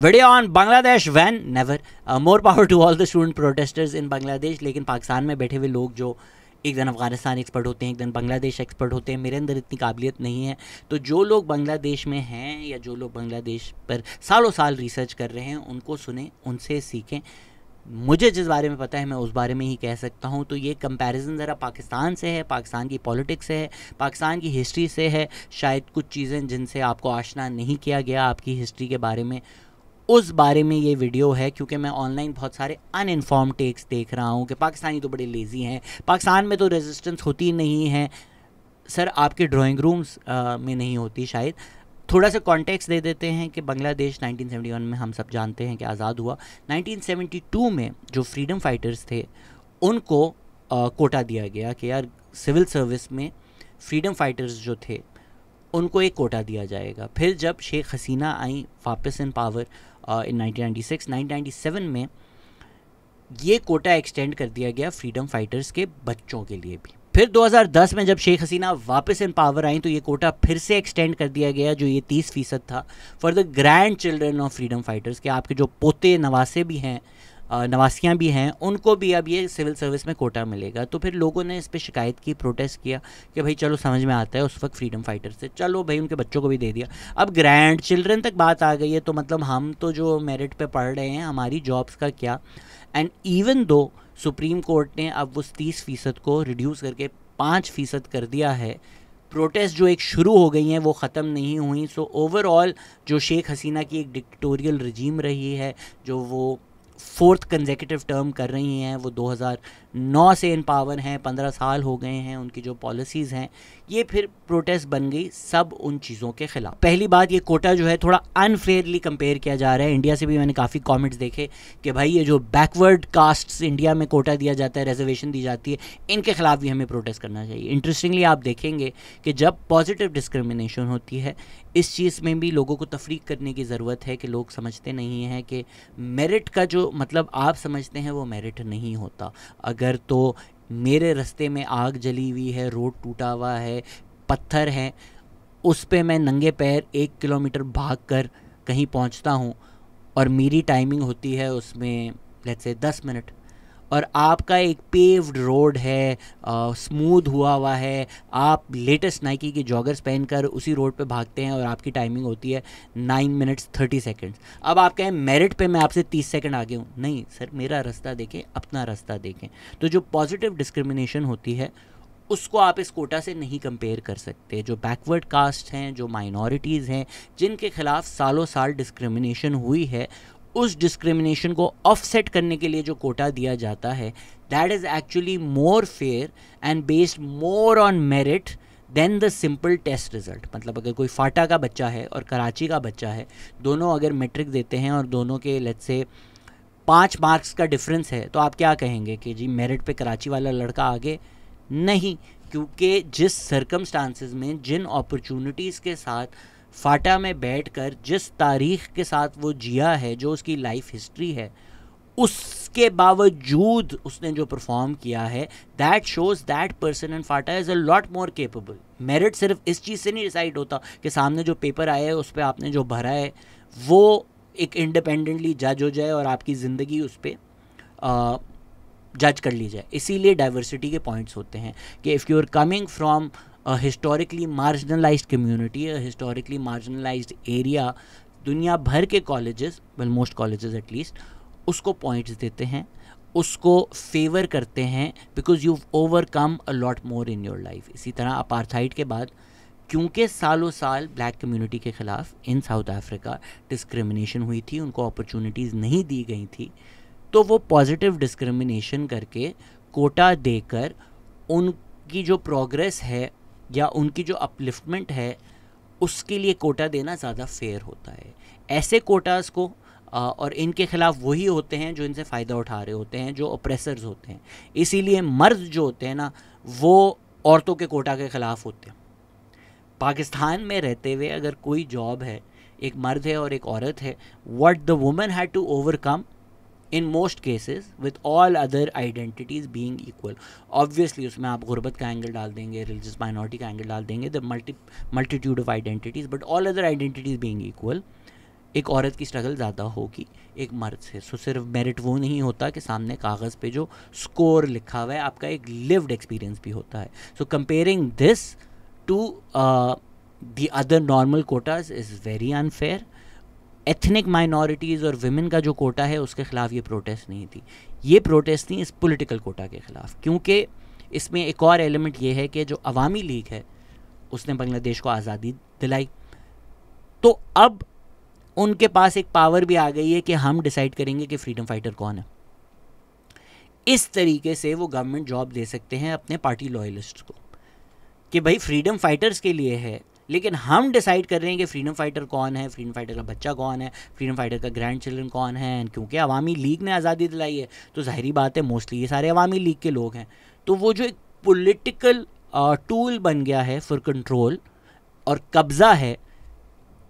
Video on Bangladesh when never. More power to all the student protesters in Bangladesh. लेकिन पाकिस्तान में बैठे हुए लोग जो एक दिन अफ़गानिस्तान एक्सपर्ट होते हैं, एक दिन बांग्लादेश एक्सपर्ट होते हैं, मेरे अंदर इतनी काबिलियत नहीं है। तो जो लोग बांग्लादेश में हैं या जो लोग बांग्लादेश पर सालों साल रिसर्च कर रहे हैं, उनको सुने, उनसे सीखें। मुझे जिस बारे में पता है मैं उस बारे में ही कह सकता हूँ। तो ये कंपैरिजन ज़रा पाकिस्तान से है, पाकिस्तान की पॉलिटिक्स से है, पाकिस्तान की हिस्ट्री से है। शायद कुछ चीज़ें जिनसे आपको आशना नहीं किया गया आपकी हिस्ट्री के बारे में, उस बारे में ये वीडियो है। क्योंकि मैं ऑनलाइन बहुत सारे अनइन्फॉर्म टेक्स देख रहा हूँ कि पाकिस्तानी तो बड़े लेज़ी हैं, पाकिस्तान में तो रेजिस्टेंस होती नहीं है। सर आपके ड्राइंग रूम्स में नहीं होती शायद। थोड़ा सा कॉन्टेक्स्ट दे देते हैं कि बांग्लादेश 1971 में हम सब जानते हैं कि आज़ाद हुआ। 1972 में जो फ्रीडम फाइटर्स थे उनको कोटा दिया गया कि यार सिविल सर्विस में फ्रीडम फाइटर्स जो थे उनको एक कोटा दिया जाएगा। फिर जब शेख हसीना आई वापस इन पावर इन 1997 में ये कोटा एक्सटेंड कर दिया गया फ्रीडम फाइटर्स के बच्चों के लिए भी। फिर 2010 में जब शेख हसीना वापस इन पावर आई तो ये कोटा फिर से एक्सटेंड कर दिया गया, जो ये 30% था, for the grand children of freedom fighters के आपके जो पोते नवासे भी हैं, नवासियाँ भी हैं, उनको भी अब ये सिविल सर्विस में कोटा मिलेगा। तो फिर लोगों ने इस पर शिकायत की, प्रोटेस्ट किया कि भाई चलो समझ में आता है उस वक्त फ्रीडम फाइटर से, चलो भाई उनके बच्चों को भी दे दिया। अब ग्रैंड चिल्ड्रन तक बात आ गई है, तो मतलब हम तो जो मेरिट पे पढ़ रहे हैं हमारी जॉब्स का क्या। And even though supreme court ने अब उस 30% को रिड्यूस करके 5% कर दिया है, प्रोटेस्ट जो एक शुरू हो गई हैं वो ख़त्म नहीं हुई। सो ओवरऑल जो शेख हसीना की एक डिक्टेटोरियल रजीम रही है, जो वो 4th कंसेक्यूटिव टर्म कर रही हैं, वो 2009 से इन पावर हैं, 15 साल हो गए हैं, उनकी जो पॉलिसीज़ हैं ये फिर प्रोटेस्ट बन गई सब उन चीज़ों के ख़िलाफ़। पहली बात, ये कोटा जो है थोड़ा अनफेयरली कंपेयर किया जा रहा है। इंडिया से भी मैंने काफ़ी कमेंट्स देखे कि भाई ये जो बैकवर्ड कास्ट्स इंडिया में कोटा दिया जाता है, रिजर्वेशन दी जाती है, इनके ख़िलाफ़ भी हमें प्रोटेस्ट करना चाहिए। इंटरेस्टिंगली आप देखेंगे कि जब पॉजिटिव डिस्क्रिमिनेशन होती है, इस चीज़ में भी लोगों को तफरीक करने की ज़रूरत है कि लोग समझते नहीं हैं कि मेरिट का जो मतलब आप समझते हैं वो मेरिट नहीं होता। अगर तो मेरे रास्ते में आग जली हुई है, रोड टूटा हुआ है, पत्थर हैं, उस पे मैं नंगे पैर 1 किलोमीटर भाग कर कहीं पहुंचता हूं और मेरी टाइमिंग होती है उसमें लेट्स से 10 मिनट, और आपका एक पेव्ड रोड है, स्मूथ हुआ है, आप लेटेस्ट नाइकी की जॉगर्स पहनकर उसी रोड पे भागते हैं और आपकी टाइमिंग होती है 9 मिनट्स 30 सेकेंड्स। अब आप कहें मेरिट पे मैं आपसे 30 सेकंड आगे हूँ, नहीं सर, मेरा रास्ता देखें, अपना रास्ता देखें। तो जो पॉजिटिव डिस्क्रिमिनेशन होती है उसको आप इस कोटा से नहीं कंपेयर कर सकते। जो बैकवर्ड कास्ट हैं, जो माइनॉरिटीज़ हैं, जिनके ख़िलाफ़ सालों साल डिस्क्रिमिनेशन हुई है, उस डिस्क्रिमिनेशन को ऑफसेट करने के लिए जो कोटा दिया जाता है, that is actually more fair and based more on merit than the simple test result. मतलब अगर कोई फाटा का बच्चा है और कराची का बच्चा है, दोनों अगर मैट्रिक देते हैं और दोनों के लेट्स से 5 मार्क्स का डिफरेंस है, तो आप क्या कहेंगे कि जी मेरिट पे कराची वाला लड़का आगे? नहीं, क्योंकि जिस सर्कमस्टांसेस में, जिन अपॉर्चुनिटीज़ के साथ फाटा में बैठकर जिस तारीख़ के साथ वो जिया है, जो उसकी लाइफ हिस्ट्री है, उसके बावजूद उसने जो परफॉर्म किया है, that shows that person in Phata is a lot more capable. Merit सिर्फ इस चीज़ से नहीं डिसाइड होता कि सामने जो पेपर आया है उस पर आपने जो भरा है वो एक इंडिपेंडेंटली जज हो जाए और आपकी ज़िंदगी उस पर जज कर ली जाए। इसीलिए डाइवर्सिटी के पॉइंट्स होते हैं कि if you are coming from a historically marginalised community, a historically marginalised area, दुनिया भर के colleges, well most colleges at least, उसको पॉइंट्स देते हैं, उसको फेवर करते हैं, because you overcome a lot more in your life. इसी तरह अपार्थाइड के बाद क्योंकि सालों साल ब्लैक कम्युनिटी के ख़िलाफ़ इन साउथ अफ्रीका डिस्क्रिमिनेशन हुई थी, उनको अपॉर्चुनिटीज़ नहीं दी गई थी, तो वो पॉजिटिव डिस्क्रिमिनेशन करके कोटा देकर उनकी जो प्रोग्रेस है या उनकी जो अपलिफ्टमेंट है उसके लिए कोटा देना ज़्यादा फेयर होता है। ऐसे कोटास को और इनके ख़िलाफ़ वही होते हैं जो इनसे फ़ायदा उठा रहे होते हैं, जो ऑप्रेसर्स होते हैं। इसीलिए मर्द जो होते हैं ना, वो औरतों के कोटा के ख़िलाफ़ होते हैं। पाकिस्तान में रहते हुए अगर कोई जॉब है, एक मर्द है और एक औरत है, what the woman had to overcome in most cases with all other identities being equal. Obviously उसमें आप गुर्बत का एंगल डाल देंगे, रिलीजियस माइनॉरिटी का एंगल डाल देंगे, the multitude of identities, but all other identities being equal, एक औरत की स्ट्रगल ज़्यादा होगी एक मर्द से। सो सिर्फ मेरिट वो नहीं होता कि सामने कागज़ पे जो स्कोर लिखा हुआ है, आपका एक लिव्ड एक्सपीरियंस भी होता है। So comparing this to the other normal quotas is very unfair. Ethnic minorities और विमेन का जो कोटा है उसके ख़िलाफ़ ये प्रोटेस्ट नहीं थी, ये प्रोटेस्ट थी इस पॉलिटिकल कोटा के ख़िलाफ़, क्योंकि इसमें एक और एलिमेंट ये है कि जो अवामी लीग है उसने बांग्लादेश को आज़ादी दिलाई, तो अब उनके पास एक पावर भी आ गई है कि हम डिसाइड करेंगे कि फ्रीडम फाइटर कौन है। इस तरीके से वो गवर्नमेंट जॉब दे सकते हैं अपने पार्टी लॉयलिस्ट को कि भाई फ्रीडम फाइटर्स के लिए है, लेकिन हम डिसाइड कर रहे हैं कि फ्रीडम फाइटर कौन है, फ्रीडम फाइटर का बच्चा कौन है, फ्रीडम फाइटर का ग्रैंड चिल्ड्रन कौन है। एंड क्योंकि अवामी लीग ने आज़ादी दिलाई है तो ज़ाहिरी बात है मोस्टली ये सारे अवामी लीग के लोग हैं, तो वो जो एक पॉलिटिकल टूल बन गया है फॉर कंट्रोल और कब्ज़ा है,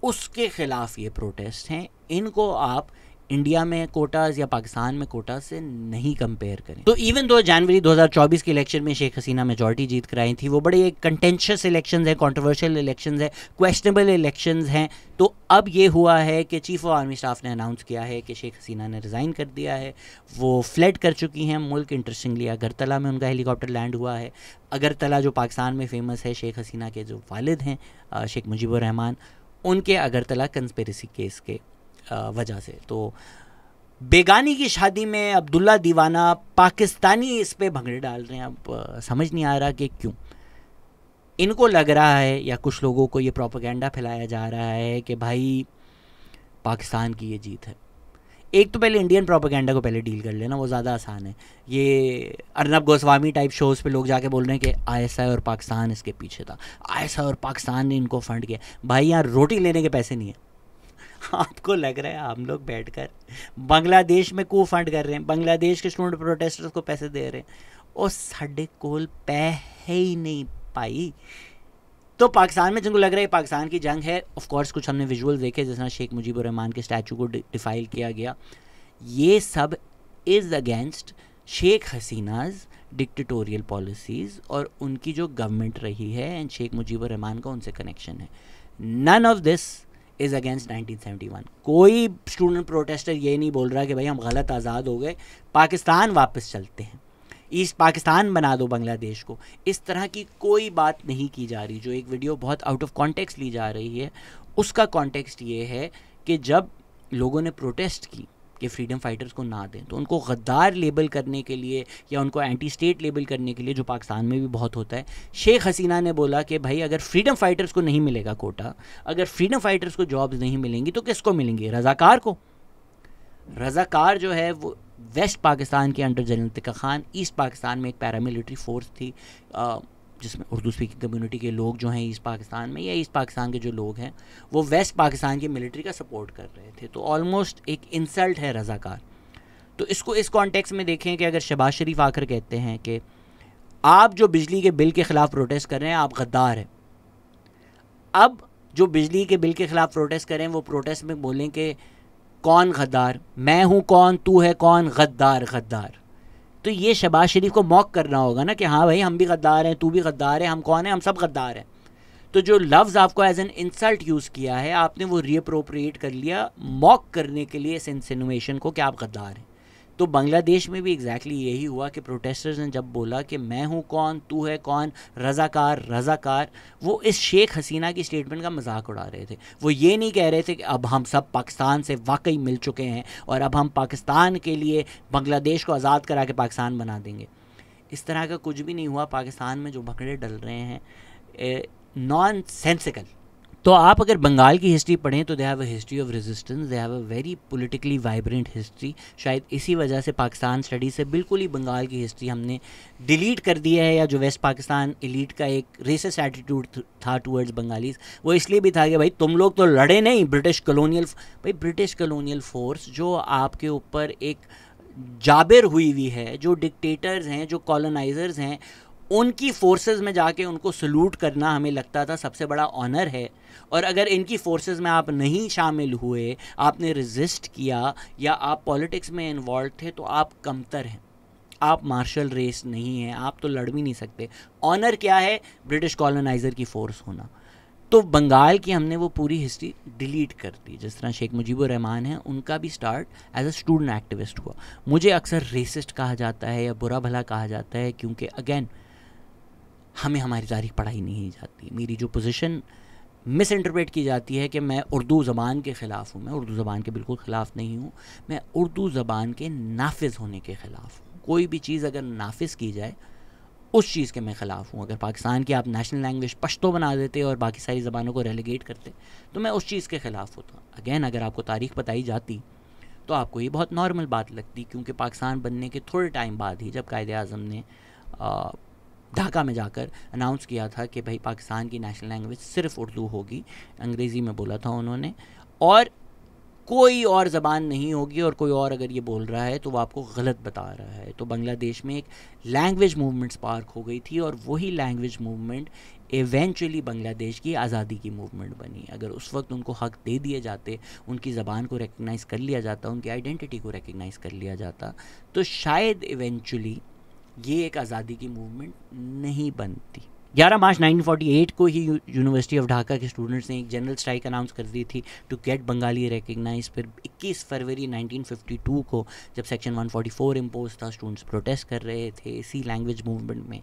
उसके ख़िलाफ़ ये प्रोटेस्ट हैं। इनको आप इंडिया में कोटाज या पाकिस्तान में कोटाज से नहीं कंपेयर करें। तो इवन दो जनवरी 2024 के इलेक्शन में शेख हसीना मेजॉरिटी जीत कर आई थी, वो बड़े कंटेंशियस इलेक्शंस हैं, कंट्रोवर्शियल इलेक्शंस हैं, क्वेश्चनेबल इलेक्शंस हैं। तो अब ये हुआ है कि चीफ ऑफ आर्मी स्टाफ ने अनाउंस किया है कि शेख हसीना ने रिज़ाइन कर दिया है, वो फ्लड कर चुकी हैं मुल्क। इंटरेस्टिंगली अगरतला में उनका हेलीकॉप्टर लैंड हुआ है। अगरतला जो पाकिस्तान में फ़ेमस है, शेख हसीना के जो वालिद हैं शेख मुजीबुर रहमान, उनके अगरतला कंस्पिरेसी केस के वजह से। तो बेगानी की शादी में अब्दुल्ला दीवाना पाकिस्तानी इस पे भंगड़े डाल रहे हैं। अब समझ नहीं आ रहा कि क्यों। इनको लग रहा है या कुछ लोगों को ये प्रोपेगेंडा फैलाया जा रहा है कि भाई पाकिस्तान की ये जीत है। एक तो पहले इंडियन प्रोपेगेंडा को पहले डील कर लेना, वो ज़्यादा आसान है। ये अर्नब गोस्वामी टाइप शोज़ पे लोग जाके बोल रहे हैं कि आईएसआई और पाकिस्तान इसके पीछे था, आईएसआई और पाकिस्तान ने इनको फंड किया। भाई यहाँ रोटी लेने के पैसे नहीं है। आपको लग रहा है हम लोग बैठकर बांग्लादेश में को फंड कर रहे हैं, बांग्लादेश के स्टूडेंट प्रोटेस्टर्स को पैसे दे रहे हैं, और साढ़े कोल पै है ही नहीं पाई। तो पाकिस्तान में जिनको लग रहा है पाकिस्तान की जंग है, ऑफ कोर्स कुछ हमने विजुअल देखे जिस तरह शेख मुजीबुर रहमान के स्टैचू को डिफाइल किया गया, ये सब is against Sheikh Hasina's dictatorial policies और उनकी जो गवर्नमेंट रही है, एंड शेख मुजीबुर रहमान का उनसे कनेक्शन है। None of this is against 1971। कोई स्टूडेंट प्रोटेस्टर ये नहीं बोल रहा कि भाई हम गलत आज़ाद हो गए, पाकिस्तान वापस चलते हैं, ईस्ट पाकिस्तान बना दो बांग्लादेश को। इस तरह की कोई बात नहीं की जा रही। जो एक वीडियो बहुत आउट ऑफ कॉन्टेक्स्ट ली जा रही है, उसका कॉन्टेक्स्ट ये है कि जब लोगों ने प्रोटेस्ट की कि फ्रीडम फाइटर्स को ना दें, तो उनको गद्दार लेबल करने के लिए या उनको एंटी स्टेट लेबल करने के लिए, जो पाकिस्तान में भी बहुत होता है, शेख हसीना ने बोला कि भाई अगर फ्रीडम फाइटर्स को नहीं मिलेगा कोटा, अगर फ्रीडम फाइटर्स को जॉब्स नहीं मिलेंगी तो किसको मिलेंगी? रज़ाकार को। रज़ाकार जो है वो वेस्ट पाकिस्तान के अंडर जनरल तिक्का खान, ईस्ट पाकिस्तान में एक पैरामिलिट्री फोर्स थी जिसमें उर्दू स्पीकिंग कम्युनिटी के लोग जो हैं ईस्ट पाकिस्तान में, या ईस्ट पाकिस्तान के जो लोग हैं वो वेस्ट पाकिस्तान की मिलिट्री का सपोर्ट कर रहे थे। तो ऑलमोस्ट एक इंसल्ट है रज़ाकार। तो इसको इस कॉन्टेक्स्ट में देखें कि अगर शहबाज शरीफ आकर कहते हैं कि आप जो बिजली के बिल के ख़िलाफ़ प्रोटेस्ट कर रहे हैं आप गद्दार हैं, अब जो बिजली के बिल के ख़िलाफ़ प्रोटेस्ट करें वो प्रोटेस्ट में बोलें कि कौन गद्दार, मैं हूँ कौन, तू है कौन, गद्दार गद्दार। तो ये शहबाज शरीफ को मॉक करना होगा ना कि हाँ भाई हम भी गद्दार हैं, तू भी गद्दार है, हम कौन है, हम सब गद्दार हैं। तो जो लफ्ज़ आपको एज एन इंसल्ट यूज़ किया है, आपने वो रीअप्रोप्रिएट कर लिया मॉक करने के लिए इस इंसिनुएशन को कि आप गद्दार हैं। तो बांग्लादेश में भी एग्जैक्टली यही हुआ कि प्रोटेस्टर्स ने जब बोला कि मैं हूँ कौन, तू है कौन, रज़ाकार रज़ाकार, वो इस शेख हसीना की स्टेटमेंट का मजाक उड़ा रहे थे। वो ये नहीं कह रहे थे कि अब हम सब पाकिस्तान से वाकई मिल चुके हैं और अब हम पाकिस्तान के लिए बांग्लादेश को आज़ाद करा के पाकिस्तान बना देंगे। इस तरह का कुछ भी नहीं हुआ। पाकिस्तान में जो भगड़े डल रहे हैं नॉन सेंसिकल। तो आप अगर बंगाल की हिस्ट्री पढ़ें तो they have a history of resistance, they have a very politically vibrant history. शायद इसी वजह से पाकिस्तान स्टडी से बिल्कुल ही बंगाल की हिस्ट्री हमने डिलीट कर दी है, या जो वेस्ट पाकिस्तान एलीट का एक रेसिस्ट एटीट्यूड था टूवर्ड्स बंगालीज, वो इसलिए भी था कि भाई तुम लोग तो लड़े नहीं ब्रिटिश कलोनियल फोर्स जो आपके ऊपर एक जाबिर हुई है, जो डिक्टेटर्स हैं, जो कॉलोनाइजर्स हैं, उनकी फोर्सेस में जाके उनको सल्यूट करना हमें लगता था सबसे बड़ा ऑनर है। और अगर इनकी फोर्सेस में आप नहीं शामिल हुए, आपने रेजिस्ट किया या आप पॉलिटिक्स में इन्वॉल्व थे, तो आप कमतर हैं, आप मार्शल रेस नहीं हैं, आप तो लड़ भी नहीं सकते। ऑनर क्या है? ब्रिटिश कॉलोनाइज़र की फ़ोर्स होना। तो बंगाल की हमने वो पूरी हिस्ट्री डिलीट कर दी। जिस तरह शेख मुजीबुर रहमान है, उनका भी start as a student activist हुआ। मुझे अक्सर रेसिस्ट कहा जाता है या बुरा भला कहा जाता है, क्योंकि अगेन हमें हमारी तारीख पढ़ाई नहीं जाती। मेरी जो पोजीशन मिस इंटरप्रेट की जाती है कि मैं उर्दू ज़बान के ख़िलाफ़ हूँ। मैं उर्दू ज़बान के बिल्कुल ख़िलाफ़ नहीं हूँ, मैं उर्दू ज़बान के नाफिज़ होने के ख़िलाफ़ हूँ। कोई भी चीज़ अगर नाफिज़ की जाए उस चीज़ के मैं ख़िलाफ़ हूँ। अगर पाकिस्तान की आप नेशनल लैंग्वेज पश्तो बना देते और बाकी सारी ज़बानों को रेलीगेट करते तो मैं उस चीज़ के ख़िलाफ़ होता। अगेन अगर आपको तारीख़ बताई जाती तो आपको ये बहुत नॉर्मल बात लगती, क्योंकि पाकिस्तान बनने के थोड़े टाइम बाद ही जब कायदे आज़म ने ढाका में जाकर अनाउंस किया था कि भाई पाकिस्तान की नेशनल लैंग्वेज सिर्फ उर्दू होगी, अंग्रेज़ी में बोला था उन्होंने, और कोई और ज़बान नहीं होगी, और कोई और अगर ये बोल रहा है तो वो आपको गलत बता रहा है। तो बांग्लादेश में एक लैंग्वेज मूवमेंट स्पार्क हो गई थी, और वही लैंग्वेज मूवमेंट इवेंचुअली बांग्लादेश की आज़ादी की मूवमेंट बनी। अगर उस वक्त उनको हक़ दे दिए जाते, उनकी ज़बान को रिकग्नाइज़ कर लिया जाता, उनकी आइडेंटिटी को रिकग्नाइज़ कर लिया जाता, तो शायद इवेंचुअली ये एक आज़ादी की मूवमेंट नहीं बनती। 11 मार्च 1948 को ही यूनिवर्सिटी ऑफ ढाका के स्टूडेंट्स ने एक जनरल स्ट्राइक अनाउंस कर दी थी टू गेट बंगाली रिकग्नाइज। फिर 21 फरवरी 1952 को जब सेक्शन 144 इम्पोज था, स्टूडेंट्स प्रोटेस्ट कर रहे थे इसी लैंग्वेज मूवमेंट में,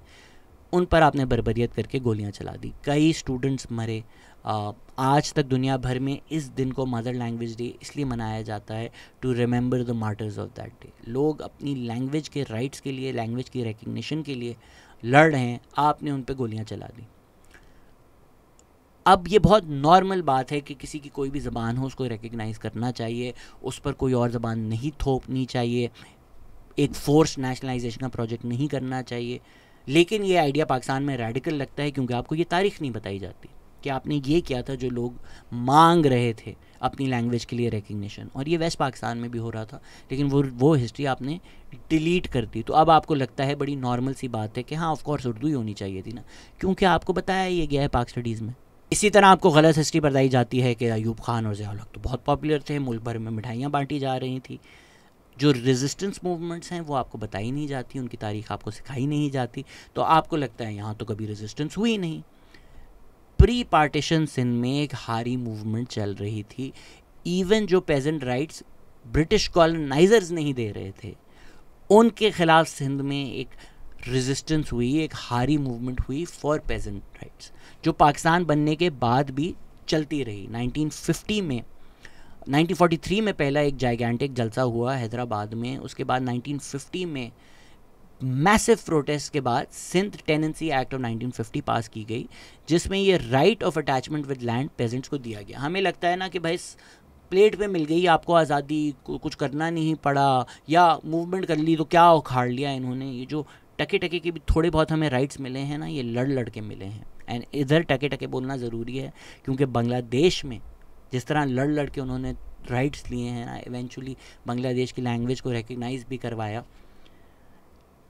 उन पर आपने बर्बरियत करके गोलियां चला दी, कई स्टूडेंट्स मरे। आज तक दुनिया भर में इस दिन को मदर लैंग्वेज डे इसलिए मनाया जाता है to remember the martyrs of that day. लोग अपनी लैंग्वेज के राइट्स के लिए, लैंग्वेज की रिकग्निशन के लिए लड़ रहे हैं, आपने उन पे गोलियां चला दी। अब ये बहुत नॉर्मल बात है कि किसी की कोई भी ज़बान हो उसको रिकग्नाइज़ करना चाहिए, उस पर कोई और ज़बान नहीं थोपनी चाहिए, एक फोर्स नेशनलाइजेशन का प्रोजेक्ट नहीं करना चाहिए। लेकिन ये आइडिया पाकिस्तान में रेडिकल लगता है, क्योंकि आपको ये तारीख नहीं बताई जाती कि आपने ये किया था जो लोग मांग रहे थे अपनी लैंग्वेज के लिए रिकग्निशन, और ये वेस्ट पाकिस्तान में भी हो रहा था, लेकिन वो हिस्ट्री आपने डिलीट कर दी। तो अब आपको लगता है बड़ी नॉर्मल सी बात है कि हाँ ऑफ कोर्स उर्दू ही होनी चाहिए थी ना, क्योंकि आपको बताया ये गया है पाक स्टडीज़ में। इसी तरह आपको गलत हिस्ट्री बताई जाती है कि अयूब खान और ज़िया-उल हक तो बहुत पॉपुलर थे, मुल्क भर में मिठाइयाँ बांटी जा रही थी। जो रेजिस्टेंस मूवमेंट्स हैं वो आपको बताई नहीं जाती, उनकी तारीख आपको सिखाई नहीं जाती, तो आपको लगता है यहाँ तो कभी रेजिस्टेंस हुई नहीं। प्री पार्टीशन सिंध में एक हारी मूवमेंट चल रही थी। इवन जो पेजेंट राइट्स ब्रिटिश कॉलोनाइजर्स नहीं दे रहे थे, उनके खिलाफ सिंध में एक रेजिस्टेंस हुई, एक हारी मूवमेंट हुई फॉर पेजेंट राइट्स, जो पाकिस्तान बनने के बाद भी चलती रही। 1943 में पहला एक जाइगेंटिक जलसा हुआ हैदराबाद में, उसके बाद 1950 में मैसिव प्रोटेस्ट के बाद सिंध टेनेंसी एक्ट ऑफ 1950 पास की गई, जिसमें ये right of attachment with land pageants को दिया गया। हमें लगता है ना कि भाई प्लेट पे मिल गई आपको आज़ादी, कुछ करना नहीं पड़ा, या मूवमेंट कर ली तो क्या उखाड़ लिया इन्होंने। ये जो टके टके के भी थोड़े बहुत हमें राइट्स मिले हैं ना, ये लड़ लड़ के मिले हैं। एंड इधर टके टके बोलना ज़रूरी है, क्योंकि बांग्लादेश में जिस तरह लड़ लड़ के उन्होंने राइट्स लिए हैं ना, इवेंचुअली बांग्लादेश की लैंग्वेज को रिकग्नाइज भी करवाया,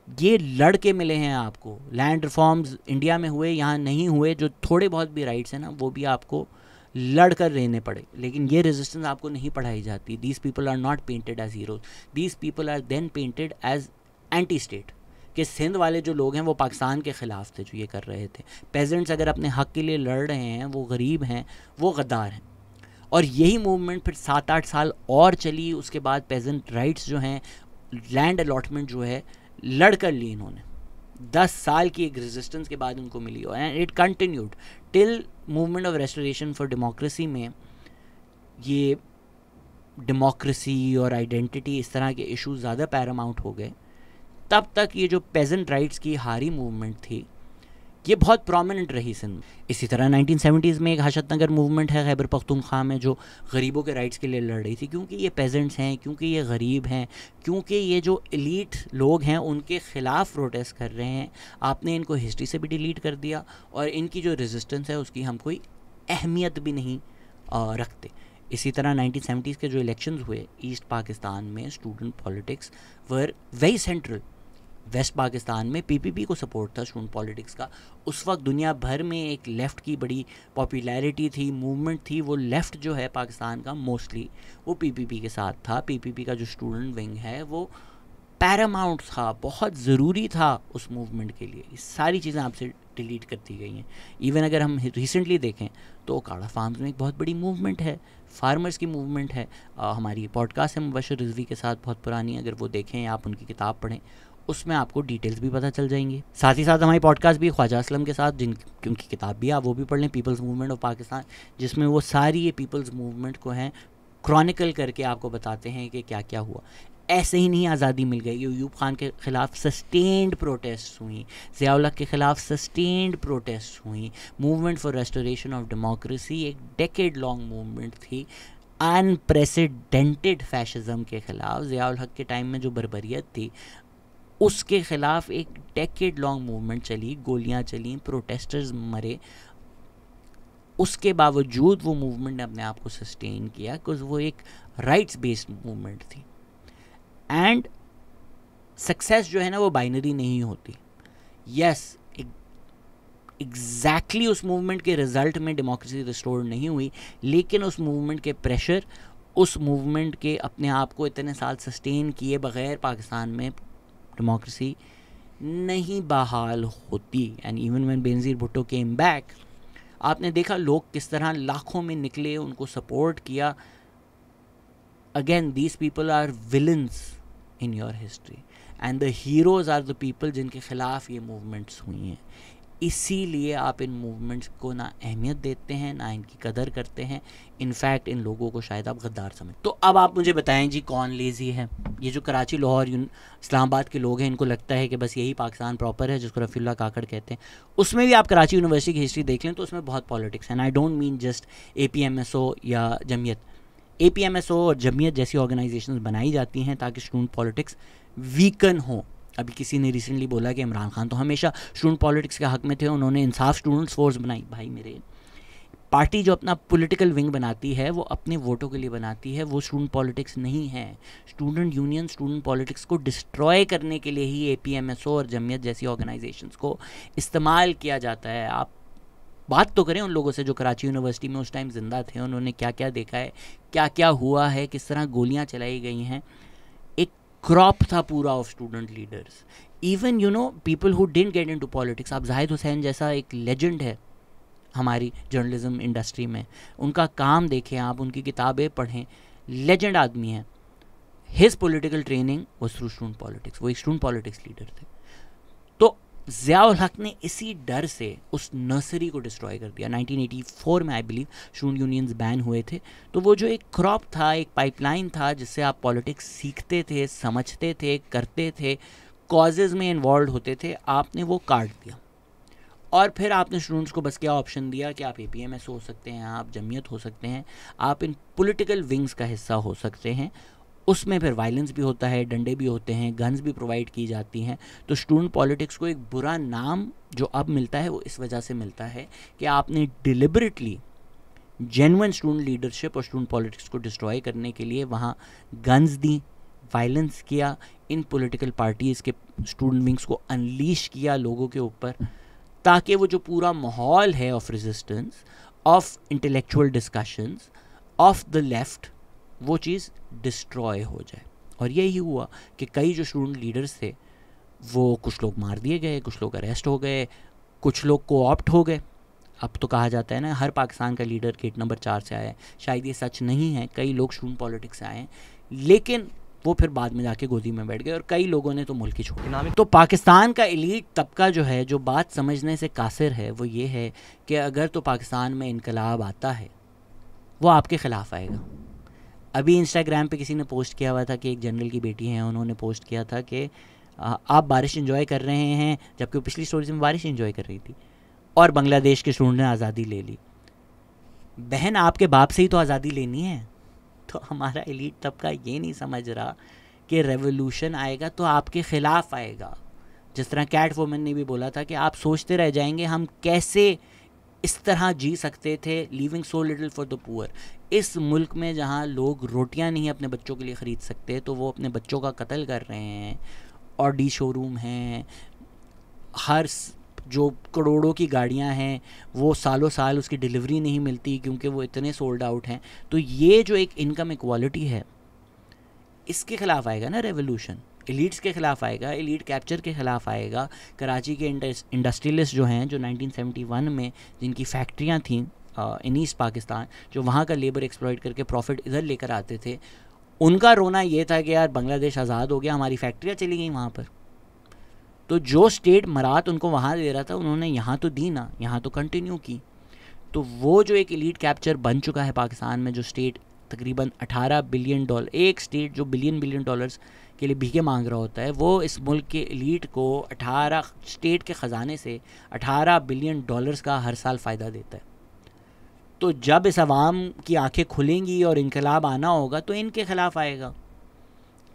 ये लड़ के मिले हैं आपको। लैंड रिफॉर्म्स इंडिया में हुए, यहाँ नहीं हुए। जो थोड़े बहुत भी राइट्स हैं ना, वो भी आपको लड़ कर रहने पड़े, लेकिन ये रेजिस्टेंस आपको नहीं पढ़ाई जाती। These people are not painted as heroes, these people are then painted as anti state, कि सिंध वाले जो लोग हैं वो पाकिस्तान के ख़िलाफ़ थे जो ये कर रहे थे। पेजेंट्स अगर अपने हक़ के लिए लड़ रहे हैं, वो गरीब हैं, वो गद्दार हैं। और यही मूवमेंट फिर 7-8 साल और चली। उसके बाद पेजेंट राइट्स जो हैं, लैंड अलॉटमेंट जो है, लड़ कर ली इन्होंने। 10 साल की एक रेजिस्टेंस के बाद उनको मिली, and it continued till movement of restoration for democracy में। ये डेमोक्रेसी और आइडेंटिटी, इस तरह के इशूज़ ज़्यादा पैरामाउंट हो गए। तब तक ये जो पेजेंट राइट्स की हारी मूवमेंट थी, ये बहुत प्रोमिनेंट रही सिंध। इसी तरह 1970s में एक हशत नगर मूवमेंट है खैबर पख्तूनख्वा में, जो गरीबों के राइट्स के लिए लड़ रही थी, क्योंकि ये पेजेंट्स हैं, क्योंकि ये गरीब हैं, क्योंकि ये जो एलीट लोग हैं उनके ख़िलाफ़ प्रोटेस्ट कर रहे हैं। आपने इनको हिस्ट्री से भी डिलीट कर दिया, और इनकी जो रेजिस्टेंस है उसकी हम कोई अहमियत भी नहीं रखते। इसी तरह 1970s के जो इलेक्शंस हुए ईस्ट पाकिस्तान में, student politics were very central. West Pakistan में पीपीपी को सपोर्ट था स्टूडेंट पॉलिटिक्स का। उस वक्त दुनिया भर में एक लेफ़्ट की बड़ी पॉपुलैरिटी थी, मूवमेंट थी। वो लेफ़्ट जो है पाकिस्तान का मोस्टली वो पीपीपी के साथ था। पीपीपी का जो स्टूडेंट विंग है वो पैरामाउंट था, बहुत ज़रूरी था उस मूवमेंट के लिए। ये सारी चीज़ें आपसे डिलीट कर दी गई हैं। इवन अगर हम रिसेंटली देखें तो ओकाड़ा फार्म्स में एक बहुत बड़ी मूवमेंट है, फार्मर्स की मूवमेंट है। हमारी पॉडकास्ट है मुबशर रिजवी के साथ, बहुत पुरानी, अगर वो देखें, आप उनकी किताब पढ़ें, उसमें आपको डिटेल्स भी पता चल जाएंगी। साथ ही साथ हमारी पॉडकास्ट भी ख्वाजा असलम के साथ, उनकी किताब भी आप वो भी पढ़ लें, पीपल्स मूवमेंट ऑफ पाकिस्तान, जिसमें वो सारी ये पीपल्स मूवमेंट को हैं क्रॉनिकल करके आपको बताते हैं कि क्या क्या हुआ। ऐसे ही नहीं आज़ादी मिल गई, अयूब खान के ख़िलाफ़ सस्टेन्ड प्रोटेस्ट हुई, ज़िया-उल हक़ के ख़िलाफ़ सस्टेन्ड प्रोटेस्ट हुई। Movement for restoration of democracy एक डेकेड लॉन्ग मूवमेंट थी, अनप्रेसिडेंटेड फैशिज़म के ख़िलाफ़। ज़िया-उल हक़ के टाइम में जो बर्बरियत थी उसके ख़िलाफ़ एक डेकेड लॉन्ग मूवमेंट चली, गोलियां चली, प्रोटेस्टर्स मरे। उसके बावजूद वो मूवमेंट ने अपने आप को सस्टेन किया, बिकॉज वो एक राइट्स बेस्ड मूवमेंट थी। एंड सक्सेस जो है ना वो बाइनरी नहीं होती। यस, एग्जैक्टली उस मूवमेंट के रिजल्ट में डेमोक्रेसी रिस्टोर नहीं हुई, लेकिन उस मूवमेंट के प्रेशर, उस मूवमेंट के अपने आप को इतने साल सस्टेन किए बगैर पाकिस्तान में डेमोक्रेसी नहीं बहाल होती। And even when Benazir Bhutto came back, आपने देखा लोग किस तरह लाखों में निकले, उनको सपोर्ट किया। Again these people are villains in your history and the heroes are the people जिनके ख़िलाफ़ ये मूवमेंट्स हुई हैं। इसीलिए आप इन मूवमेंट्स को ना अहमियत देते हैं, ना इनकी कदर करते हैं। इनफैक्ट इन लोगों को शायद आप गद्दार समझ। तो अब आप मुझे बताएं जी, कौन लेज़ी है? ये जो कराची, लाहौर, इस्लामाबाद के लोग हैं, इनको लगता है कि बस यही पाकिस्तान प्रॉपर है, जिसको रफ़ीउल्लाह काकड़ कहते हैं। उसमें भी आप कराची यूनिवर्सिटी की हिस्ट्री देख लें तो उसमें बहुत पॉलिटिक्स है। I don't mean just APMSO या जमीयत। APMSO और जमीयत जैसी ऑर्गेनाइजेशंस बनाई जाती हैं ताकि स्टूडेंट पॉलिटिक्स वीकन हो। अभी किसी ने रिसेंटली बोला कि इमरान खान तो हमेशा स्टूडेंट पॉलिटिक्स के हक में थे, उन्होंने इंसाफ स्टूडेंट्स फोर्स बनाई। भाई मेरे, पार्टी जो अपना पॉलिटिकल विंग बनाती है वो अपने वोटों के लिए बनाती है, वो स्टूडेंट पॉलिटिक्स नहीं है। स्टूडेंट यूनियन स्टूडेंट पॉलिटिक्स को डिस्ट्रॉय करने के लिए ही APMSO और जमीयत जैसी ऑर्गेनाइजेशंस को इस्तेमाल किया जाता है। आप बात तो करें उन लोगों से जो कराची यूनिवर्सिटी में उस टाइम ज़िंदा थे, उन्होंने क्या क्या देखा है, क्या क्या हुआ है, किस तरह गोलियाँ चलाई गई हैं। एक क्रॉप था पूरा of student leaders, even people who didn't get into politics. आप जाहिद हुसैन जैसा एक लेजेंड है हमारी जर्नलिज्म इंडस्ट्री में, उनका काम देखें आप, उनकी किताबें पढ़ें, लेजेंड आदमी है। His political training was through student politics, वो एक स्टूडेंट पॉलिटिक्स लीडर थे। तो ज़िया-उल हक़ ने इसी डर से उस नर्सरी को डिस्ट्रॉय कर दिया। 1984 में I believe student unions ban हुए थे। तो वो जो एक क्रॉप था, एक पाइपलाइन था जिससे आप पॉलिटिक्स सीखते थे, समझते थे, करते थे, कॉजेज़ में इन्वॉल्व होते थे, आपने वो काट दिया। और फिर आपने स्टूडेंट्स को बस क्या ऑप्शन दिया कि आप APMS हो सकते हैं, आप जमीयत हो सकते हैं, आप इन पॉलिटिकल विंग्स का हिस्सा हो सकते हैं। उसमें फिर वायलेंस भी होता है, डंडे भी होते हैं, गन्स भी प्रोवाइड की जाती हैं। तो स्टूडेंट पॉलिटिक्स को एक बुरा नाम जो अब मिलता है वो इस वजह से मिलता है कि आपने डिलिबरेटली जेन्युइन स्टूडेंट लीडरशिप और स्टूडेंट पॉलिटिक्स को डिस्ट्रॉय करने के लिए वहाँ गन्स दी, वायलेंस किया, इन पॉलिटिकल पार्टीज़ के स्टूडेंट विंग्स को अनलीश किया लोगों के ऊपर, ताकि वो जो पूरा माहौल है of resistance, of intellectual discussions, of the left, वो चीज़ डिस्ट्रॉय हो जाए। और यही हुआ कि कई जो स्टूडेंट लीडर्स थे वो कुछ लोग मार दिए गए, कुछ लोग अरेस्ट हो गए, कुछ लोग को-ऑप्ट हो गए। अब तो कहा जाता है ना हर पाकिस्तान का लीडर गेट नंबर 4 से आया है, शायद ये सच नहीं है। कई लोग स्टूडेंट पॉलिटिक्स से आए हैं, लेकिन वो फिर बाद में जाके गोदी में बैठ गए और कई लोगों ने तो मुल्क ही छोड़ा। तो पाकिस्तान का एलीट तबका जो है, जो बात समझने से कासिर है, वो ये है कि अगर तो पाकिस्तान में इनकलाब आता है वो आपके ख़िलाफ़ आएगा। अभी इंस्टाग्राम पे किसी ने पोस्ट किया हुआ था कि एक जनरल की बेटी है, उन्होंने पोस्ट किया था कि आप बारिश एंजॉय कर रहे हैं, जबकि वो पिछली स्टोरीज में बारिश एंजॉय कर रही थी, और बांग्लादेश के स्टूडेंट ने आज़ादी ले ली। बहन, आपके बाप से ही तो आज़ादी लेनी है। तो हमारा एलीट तबका ये नहीं समझ रहा कि रेवोल्यूशन आएगा तो आपके ख़िलाफ़ आएगा। जिस तरह कैट वुमन ने भी बोला था कि आप सोचते रह जाएंगे हम कैसे इस तरह जी सकते थे, living so little for the poor. इस मुल्क में जहाँ लोग रोटियां नहीं अपने बच्चों के लिए ख़रीद सकते, तो वो अपने बच्चों का कत्ल कर रहे हैं। ऑडी शोरूम हैं, हर जो करोड़ों की गाड़ियां हैं वो सालों साल उसकी डिलीवरी नहीं मिलती क्योंकि वो इतने सोल्ड आउट हैं। तो ये जो एक इनकम इक्वालिटी है, इसके ख़िलाफ़ आएगा ना रेवोल्यूशन। एलीट्स के ख़िलाफ़ आएगा, एलीट कैप्चर के ख़िलाफ़ आएगा। कराची के इंडस्ट्रियलिस्ट जो हैं, जो 1971 में जिनकी फैक्ट्रियाँ थीं इन ईस्ट पाकिस्तान, जो वहाँ का लेबर एक्सप्लॉइट करके प्रॉफिट इधर लेकर आते थे, उनका रोना ये था कि यार बांग्लादेश आज़ाद हो गया, हमारी फैक्ट्रियाँ चली गई वहाँ पर। तो जो स्टेट मरात उनको वहाँ दे रहा था, उन्होंने यहाँ तो दी ना, यहाँ तो कंटिन्यू की। तो वो जो एक एलीट कैप्चर बन चुका है पाकिस्तान में, जो स्टेट तकरीबन 18 बिलियन डॉलर, एक स्टेट जो बिलियन डॉलर्स के लिए भीखे मांग रहा होता है, वो इस मुल्क के एलीट को 18 स्टेट के ख़जाने से 18 बिलियन डॉलर्स का हर साल फ़ायदा देता है। तो जब इस आवाम की आंखें खुलेंगी और इनकलाब आना होगा तो इनके ख़िलाफ़ आएगा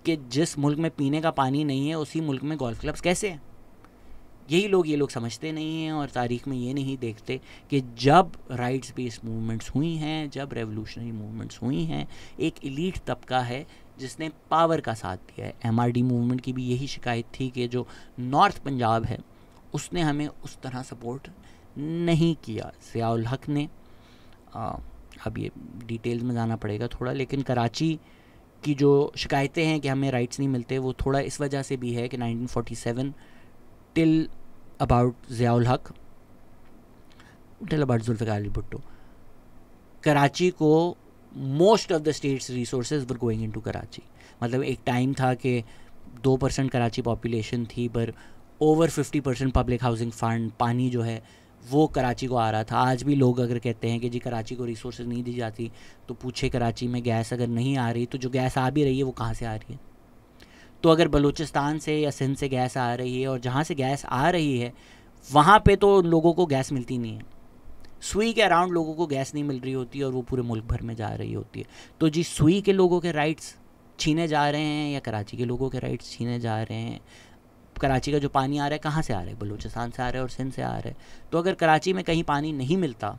कि जिस मुल्क में पीने का पानी नहीं है उसी मुल्क में गोल्फ क्लब्स कैसे हैं। यही लोग, ये लोग समझते नहीं हैं और तारीख़ में ये नहीं देखते कि जब राइट्स बेस्ड मूवमेंट्स हुई हैं, जब रेवोल्यूशनरी मूवमेंट्स हुई हैं, एक एलीट तबका है जिसने पावर का साथ दिया है। MRD मूवमेंट की भी यही शिकायत थी कि जो नॉर्थ पंजाब है उसने हमें उस तरह सपोर्ट नहीं किया। ज़ियाउल हक ने अब ये डिटेल्स में जाना पड़ेगा थोड़ा, लेकिन कराची की जो शिकायतें हैं कि हमें राइट्स नहीं मिलते, वो थोड़ा इस वजह से भी है कि 1947 टिल अबाउट ज़ियाउल हक, टिल अबाउट जुल्फ़िकार अली भुट्टो, कराची को most of the states resources were going into Karachi. मतलब एक टाइम था कि 2% कराची पॉपुलेशन थी, पर ओवर 50% पब्लिक हाउसिंग फंड, पानी जो है वो कराची को आ रहा था। आज भी लोग अगर कहते हैं कि जी कराची को रिसोर्सेज नहीं दी जाती, तो पूछे कराची में गैस अगर नहीं आ रही तो जो गैस आ भी रही है वो कहाँ से आ रही है। तो अगर बलूचिस्तान से या सिंध से गैस आ रही है और जहाँ से गैस आ रही है वहाँ पे तो लोगों को गैस मिलती नहीं है, सुई के अराउंड लोगों को गैस नहीं मिल रही होती और वो पूरे मुल्क भर में जा रही होती है। तो जी सुई के लोगों के राइट्स छीने जा रहे हैं या कराची के लोगों के राइट्स छीने जा रहे हैं। कराची का जो पानी आ रहा है कहाँ से आ रहा है, बलूचिस्तान से आ रहा है और सिंध से आ रहा है। तो अगर कराची में कहीं पानी नहीं मिलता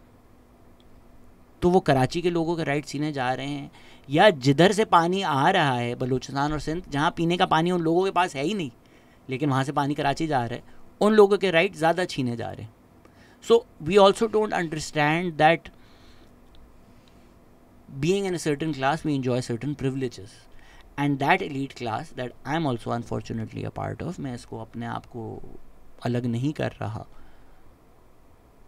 तो वो कराची के लोगों के राइट छीने जा रहे हैं, या जिधर से पानी आ रहा है बलूचिस्तान और सिंध, जहाँ पीने का पानी उन लोगों के पास है ही नहीं लेकिन वहाँ से पानी कराची जा रहा है, उन लोगों के राइट ज़्यादा छीने जा रहे हैं। So we also don't understand that being in a certain class we enjoy certain privileges, and that elite class that I am also unfortunately a part of, मैं इसको अपने आप को अलग नहीं कर रहा,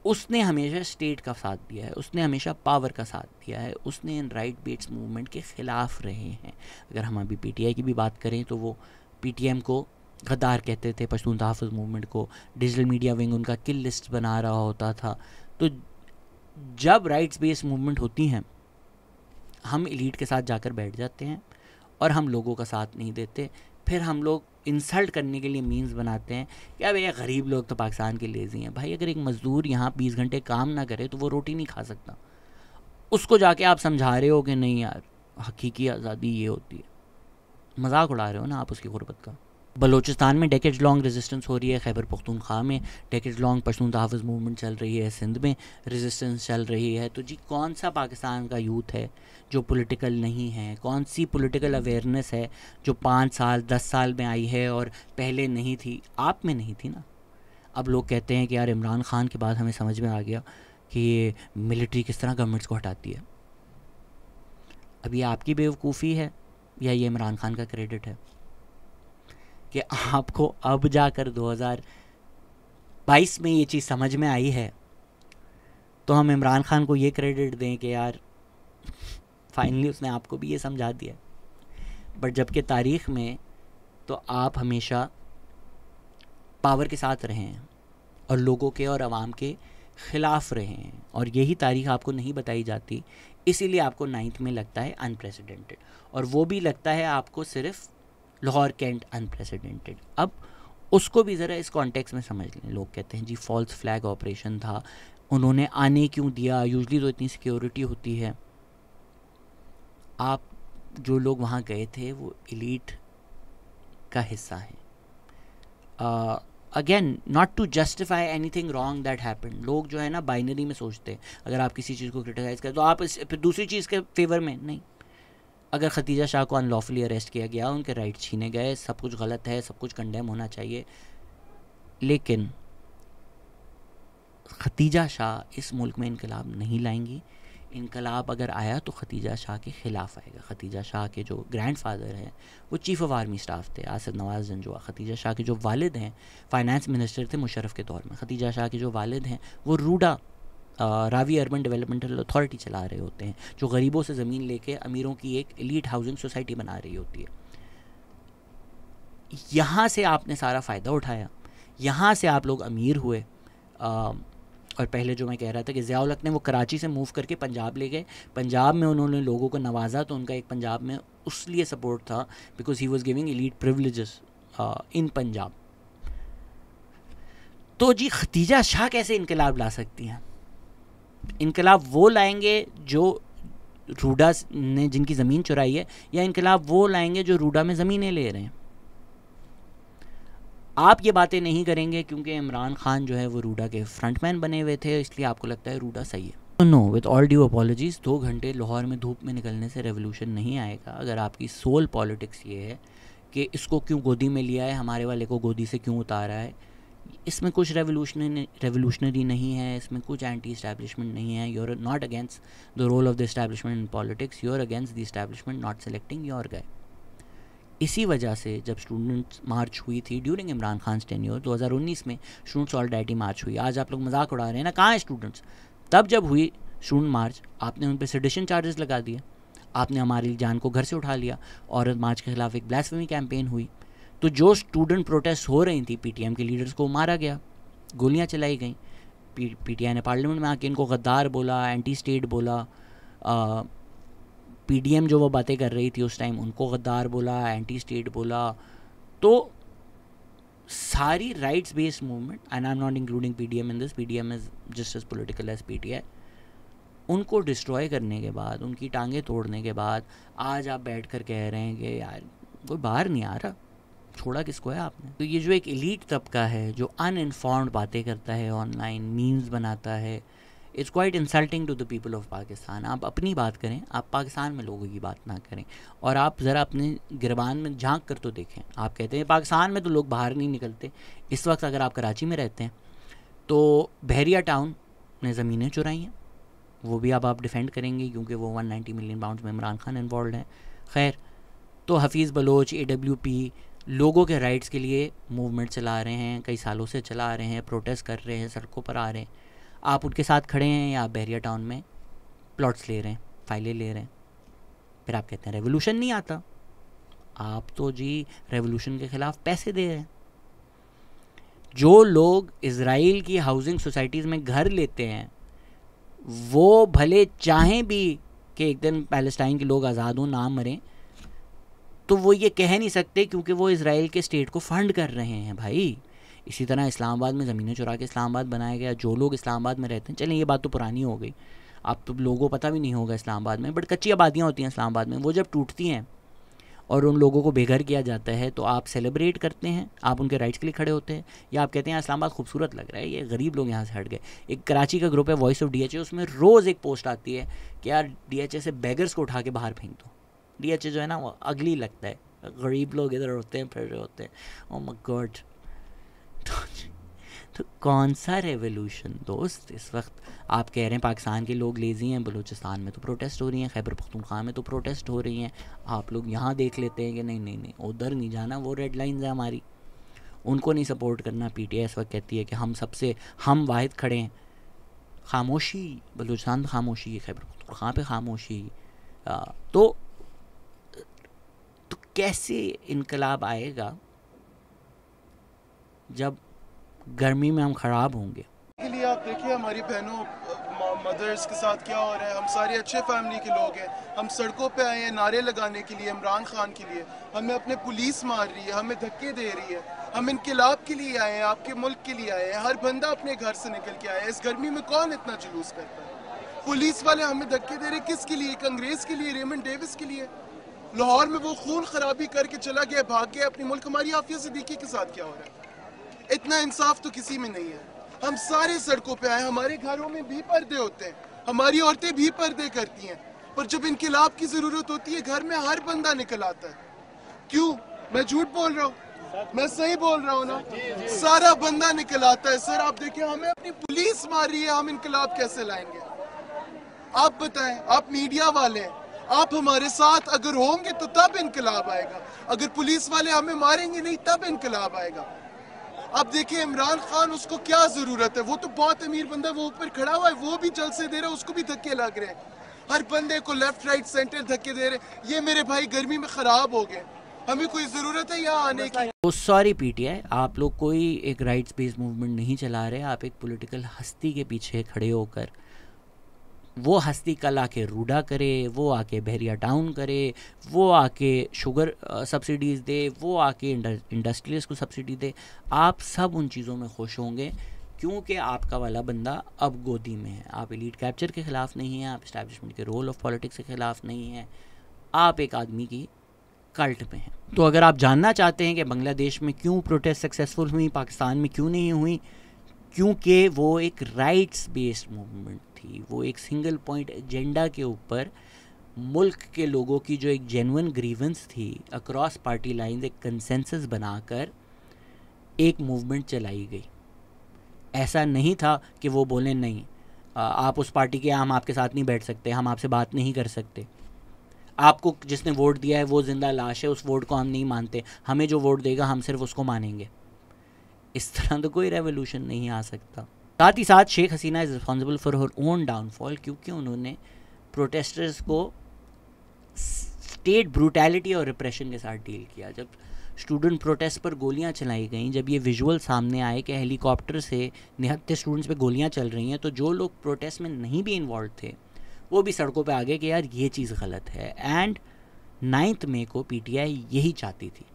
उसने हमेशा स्टेट का साथ दिया है, उसने हमेशा पावर का साथ दिया है, उसने इन राइट बेस्ड मूवमेंट के ख़िलाफ़ रहे हैं। अगर हम अभी PTI की भी बात करें तो वो PTM को गद्दार कहते थे, पश्तून तहफ़्फ़ुज़ मूवमेंट को डिजिटल मीडिया विंग उनका किल लिस्ट बना रहा होता था। तो जब राइट्स बेस्ड मूवमेंट होती हैं हम एलीट के साथ जाकर बैठ जाते हैं और हम लोगों का साथ नहीं देते। फिर हम लोग इंसल्ट करने के लिए मीम्स बनाते हैं कि भैया गरीब लोग तो पाकिस्तान के लेज़ी हैं। भाई अगर एक मज़दूर यहाँ 20 घंटे काम ना करे तो वो रोटी नहीं खा सकता। उसको जाके आप समझा रहे हो कि नहीं यार हकीकी आज़ादी ये होती है, मजाक उड़ा रहे हो ना आप उसकी गुर्बत का। बलूचिस्तान में डेकेज लॉन्ग रेजिस्टेंस हो रही है, खैबर पख्तूनख्वा में डेकेज लॉन्ग पश्तून तहफ़्फ़ुज़ मूवमेंट चल रही है, सिंध में रेजिस्टेंस चल रही है। तो जी कौन सा पाकिस्तान का यूथ है जो पॉलिटिकल नहीं है? कौन सी पॉलिटिकल अवेयरनेस है जो 5 साल 10 साल में आई है और पहले नहीं थी? आप में नहीं थी ना। अब लोग कहते हैं कि यार इमरान खान के बाद हमें समझ में आ गया कि ये मिलिट्री किस तरह गवर्नमेंट्स को हटाती है। अब ये आपकी बेवकूफ़ी है या ये इमरान खान का क्रेडिट है कि आपको अब जाकर 2022 में ये चीज़ समझ में आई है? तो हम इमरान खान को ये क्रेडिट दें कि यार फाइनली उसने आपको भी ये समझा दिया। बट जबकि तारीख़ में तो आप हमेशा पावर के साथ रहे हैं और लोगों के और आवाम के ख़िलाफ़ रहे हैं, और यही तारीख़ आपको नहीं बताई जाती। इसीलिए आपको 9th में लगता है अनप्रेसिडेंटेड, और वो भी लगता है आपको सिर्फ लाहौर कैंट अनप्रेसिडेंटेड। अब उसको भी ज़रा इस कॉन्टेक्स्ट में समझ लें। लोग कहते हैं जी फॉल्स फ्लैग ऑपरेशन था, उन्होंने आने क्यों दिया, यूजली तो इतनी सिक्योरिटी होती है। आप जो लोग वहाँ गए थे वो एलीट का हिस्सा हैं। Again not to justify anything wrong that happened. लोग जो है ना बाइनरी में सोचते हैं, अगर आप किसी चीज़ को क्रिटिसाइज़ करें तो आप फिर दूसरी चीज़ के फेवर में नहीं। अगर खतीजा शाह को अनलॉफुली अरेस्ट किया गया, उनके राइट छीने गए, सब कुछ गलत है, सब कुछ कंडेम होना चाहिए, लेकिन खतीजा शाह इस मुल्क में इनकलाब नहीं लाएंगी, इनकलाब अगर आया तो खतीजा शाह के ख़िलाफ़ आएगा। खतीजा शाह के जो ग्रैंडफादर हैं वो चीफ़ ऑफ आर्मी स्टाफ थे, आसिफ नवाज़ जंजुआ। खतीजा शाह के जो वालिद हैं फाइनेंस मिनिस्टर थे मुशर्रफ के दौर में। खतीजा शाह के जो वालिद हैं वो RUDA Ravi urban developmental authority चला रहे होते हैं, जो गरीबों से ज़मीन लेके अमीरों की एक एलीट हाउसिंग सोसाइटी बना रही होती है। यहाँ से आपने सारा फ़ायदा उठाया, यहाँ से आप लोग अमीर हुए। और पहले जो मैं कह रहा था कि ज़िया-उल हक़ ने वो कराची से मूव करके पंजाब ले गए, पंजाब में उन्होंने लोगों को नवाजा, तो उनका एक पंजाब में उस लिए सपोर्ट था because he was giving elite privileges in Punjab. तो जी खतीजा शाह कैसे इनकलाब ला सकती हैं? इनकलाब वो लाएंगे जो रूडा ने जिनकी ज़मीन चुराई है, या इनकलाब वो लाएंगे जो रूडा में ज़मीनें ले रहे हैं? आप ये बातें नहीं करेंगे क्योंकि इमरान खान जो है वो रूडा के फ्रंटमैन बने हुए थे, इसलिए आपको लगता है रूडा सही है। No, with all due apologies, 2 घंटे लाहौर में धूप में निकलने से रेवोल्यूशन नहीं आएगा। अगर आपकी सोल पॉलिटिक्स ये है कि इसको क्यों गोदी में लिया है, हमारे वाले को गोदी से क्यों उतारा है, इसमें कुछ रेवोल्यूशनरी नहीं है, इसमें कुछ एंटी इस्टेब्लिशमेंट नहीं है। You are not against the role of the establishment in politics, you are against the establishment not selecting your guy. इसी वजह से जब स्टूडेंट्स मार्च हुई थी ड्यूरिंग इमरान खान टेन्योर 2019 में, स्टूडेंट सॉलिडारिटी मार्च हुई। आज आप लोग मजाक उड़ा रहे हैं ना, कहाँ हैं स्टूडेंट्स? तब जब हुई स्टूडेंट मार्च, आपने उन पर सेडिशन चार्जेस लगा दिए, आपने हमारी जान को घर से उठा लिया, और मार्च के खिलाफ एक ब्लास्फेमी कैंपेन हुई। तो जो स्टूडेंट प्रोटेस्ट हो रही थी, पीटीएम के लीडर्स को मारा गया, गोलियाँ चलाई गई। पीटीआई ने पार्लियामेंट में आके इनको गद्दार बोला, एंटी स्टेट बोला। पीडीएम जो वो बातें कर रही थी उस टाइम, उनको गद्दार बोला, एंटी स्टेट बोला। तो सारी rights based movement, and I am not including PDM in this, PDM is just as political as PTI, उनको डिस्ट्रॉय करने के बाद, उनकी टांगें तोड़ने के बाद आज आप बैठ कर कह रहे हैं कि यार कोई बाहर नहीं आ रहा। छोड़ा किसको है आपने? तो ये जो एक एलीट तबका है जो अनइन्फॉर्म्ड बातें करता है, ऑनलाइन मीम्स बनाता है, it's quite insulting to the people of Pakistan. आप अपनी बात करें, आप पाकिस्तान में लोगों की बात ना करें। और आप ज़रा अपने गिरबान में झांक कर तो देखें। आप कहते हैं पाकिस्तान में तो लोग बाहर नहीं निकलते। इस वक्त अगर आप कराची में रहते हैं तो बहरिया टाउन ने ज़मीनें चुराई हैं, वो भी अब आप डिफेंड करेंगे क्योंकि वो 190 मिलियन पाउंड्स में इमरान खान इन्वॉल्व हैं। खैर, तो हफीज़ बलोच, AWP लोगों के राइट्स के लिए मूवमेंट चला रहे हैं, कई सालों से चला रहे हैं, प्रोटेस्ट कर रहे हैं, सड़कों पर आ रहे हैं। आप उनके साथ खड़े हैं या आप बहरिया टाउन में प्लॉट्स ले रहे हैं, फाइलें ले रहे हैं, फिर आप कहते हैं रेवोल्यूशन नहीं आता। आप तो जी रेवोल्यूशन के ख़िलाफ़ पैसे दे रहे हैं। जो लोग इज़राइल की हाउसिंग सोसाइटीज़ में घर लेते हैं वो भले चाहें भी कि एक दिन पैलेस्टाइन के लोग आज़ाद हों, ना मरें, तो वो ये कह नहीं सकते क्योंकि वो इज़राइल के स्टेट को फंड कर रहे हैं भाई। इसी तरह इस्लामाबाद में ज़मीनें चुरा के इस्लामाबाद बनाया गया। जो लोग इस्लामाबाद में रहते हैं, चलें ये बात तो पुरानी हो गई, अब तो लोगों को पता भी नहीं होगा इस्लामाबाद में, बट कच्ची आबादियाँ होती हैं इस्लामाबाद में, वो जब टूटती हैं और उन लोगों को बेघर किया जाता है तो आप सेलिब्रेट करते हैं, आप उनके राइट्स के लिए खड़े होते हैं, या आप कहते हैं इस्लामाबाद खूबसूरत लग रहा है, ये गरीब लोग यहाँ से हट गए। एक कराची का ग्रुप है वॉइस ऑफ DHA, उसमें रोज़ एक पोस्ट आती है कि यार DHA से बेगर्स को उठा के बाहर फेंक दो। DHA जो है ना वो अगली लगता है, गरीब लोग इधर होते हैं, फिर होते हैं, ओह माय गॉड। तो कौन सा रेवोल्यूशन दोस्त? इस वक्त आप कह रहे हैं पाकिस्तान के लोग लेज़ी हैं, बलूचिस्तान में तो प्रोटेस्ट हो रही हैं, खैबर पख्तूनख्वा में तो प्रोटेस्ट हो रही हैं। आप लोग यहाँ देख लेते हैं कि नहीं नहीं नहीं उधर नहीं जाना, वो रेड लाइन्स है हमारी, उनको नहीं सपोर्ट करना। PTI इस वक्त कहती है कि हम वाहिद खड़े हैं। खामोशी, बलूचिस्तान खामोशी, खैबर पख्तूनख्वा पे खामोशी। तो कैसे इनकलाब आएगा जब गर्मी में हम ख़राब होंगे? के लिए आप देखिए हमारी बहनों मदर्स के साथ क्या हो रहा है। हम सारे अच्छे फैमिली के लोग हैं, हम सड़कों पे आए हैं नारे लगाने के लिए इमरान खान के लिए। हमें अपने पुलिस मार रही है, हमें धक्के दे रही है। हम इनकलाब के लिए आए हैं, आपके मुल्क के लिए आए हैं। हर बंदा अपने घर से निकल के आया है। इस गर्मी में कौन इतना जुलूस करता है? पुलिस वाले हमें धक्के दे रहे, किसके लिए? एक अंग्रेज के लिए, रेमंड डेविस के लिए। लाहौर में वो खून खराबी करके चला गया, भाग गया अपने मुल्क। हमारी आफिया सिद्दीकी के साथ क्या हो रहा है? इतना इंसाफ तो किसी में नहीं है। हम सारे सड़कों पे आए, हमारे घरों में भी पर्दे होते हैं, हमारी औरतें भी पर्दे करती हैं, पर जब इनकलाब की जरूरत होती है घर में हर बंदा निकल आता है। क्यों? मैं झूठ बोल रहा हूँ? मैं सही बोल रहा हूँ ना? सारा बंदा निकल आता है। सर आप देखिए, हमें अपनी पुलिस मार रही है, हम इनकलाब कैसे लाएंगे? आप बताएं, आप मीडिया वाले हैं, आप हमारे साथ अगर होंगे तो तब इनकलाब आएगा, अगर पुलिस वाले हमें मारेंगे नहीं तब इनकलाब आएगा। अब देखिए इमरान खान, उसको क्या जरूरत है, वो तो बहुत अमीर बंदा है, वो ऊपर खड़ा हुआ है, वो भी जलसे दे रहा है, उसको भी धक्के लग रहे हैं, हर बंदे को लेफ्ट राइट सेंटर धक्के दे रहे। ये मेरे भाई गर्मी में खराब हो गए, हमें कोई जरूरत है यहाँ आने की? तो सॉरी पीटीआई, आप लोग कोई एक राइट्स बेस्ड मूवमेंट नहीं चला रहे, आप एक पॉलिटिकल हस्ती के पीछे खड़े होकर वो हस्ती कल आके रूडा करे, वो आके बहरिया टाउन करे, वो आके शुगर सब्सिडीज़ दे, वो आके इंडस्ट्रियलिस्ट को सब्सिडी दे, आप सब उन चीज़ों में खुश होंगे क्योंकि आपका वाला बंदा अब गोदी में है। आप एलीट कैप्चर के ख़िलाफ़ नहीं हैं, आप इस्टेब्लिशमेंट के रोल ऑफ पॉलिटिक्स के ख़िलाफ़ नहीं हैं, आप एक आदमी की कल्ट में हैं। तो अगर आप जानना चाहते हैं कि बांग्लादेश में क्यों प्रोटेस्ट सक्सेसफुल हुई, पाकिस्तान में क्यों नहीं हुई, क्योंकि वो एक राइट्स बेस्ड मूवमेंट थी, वो एक सिंगल पॉइंट एजेंडा के ऊपर मुल्क के लोगों की जो एक जेन्युइन ग्रीवेंस थी, अक्रॉस पार्टी लाइंस एक कंसेंसस बनाकर एक मूवमेंट चलाई गई। ऐसा नहीं था कि वो बोलें नहीं आप उस पार्टी के, हम आपके साथ नहीं बैठ सकते, हम आपसे बात नहीं कर सकते, आपको जिसने वोट दिया है वो जिंदा लाश है, उस वोट को हम नहीं मानते, हमें जो वोट देगा हम सिर्फ उसको मानेंगे। इस तरह तो कोई रेवोल्यूशन नहीं आ सकता। साथ ही साथ Sheikh Hasina is responsible for her own downfall, क्योंकि उन्होंने प्रोटेस्टर्स को स्टेट ब्रूटैलिटी और रिप्रेशन के साथ डील किया। जब स्टूडेंट प्रोटेस्ट पर गोलियां चलाई गईं, जब ये विजुअल सामने आए कि हेलीकॉप्टर से निहत्थे स्टूडेंट्स पे गोलियां चल रही हैं, तो जो लोग प्रोटेस्ट में नहीं भी इन्वॉल्व थे वो भी सड़कों पे आ गए कि यार ये चीज़ गलत है। एंड 9 मई को पीटीआई यही चाहती थी।